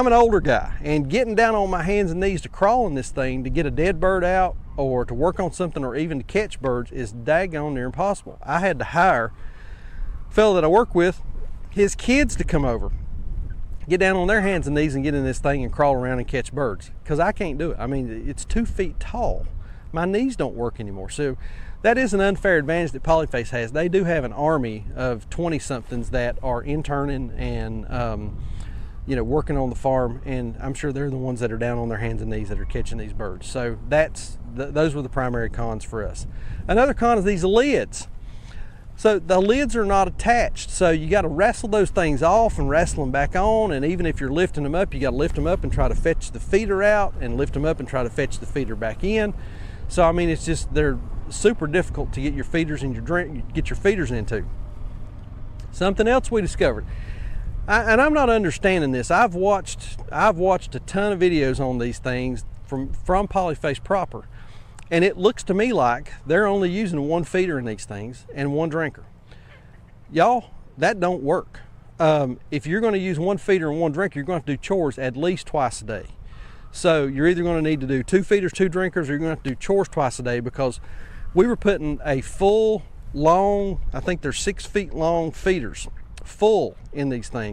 I'm an older guy, and getting down on my hands and knees to crawl in this thing to get a dead bird out or to work on something or even to catch birds is daggone near impossible. I had to hire a fellow that I work with, his kids, to come over, get down on their hands and knees and get in this thing and crawl around and catch birds, because I can't do it. I mean, it's 2 feet tall. My knees don't work anymore. So that is an unfair advantage that Polyface has. They do have an army of 20-somethings that are interning and working on the farm, and I'm sure they're the ones that are down on their hands and knees that are catching these birds. So those were the primary cons for us. Another con is these lids. So the lids are not attached, so you got to wrestle those things off and wrestle them back on, and even if you're lifting them up, you got to lift them up and try to fetch the feeder out, and lift them up and try to fetch the feeder back in. So I mean, it's just, they're super difficult to get your feeders and get your feeders into. Something else we discovered, and I'm not understanding this. I've watched a ton of videos on these things from Polyface proper, and it looks to me like they're only using 1 feeder in these things and 1 drinker. Y'all, that don't work. If you're going to use 1 feeder and 1 drinker, you're going to have to do chores at least twice a day. So you're either going to need to do 2 feeders, 2 drinkers, or you're going to have to do chores twice a day, because we were putting a full long, I think they're 6 feet long feeders full in these things.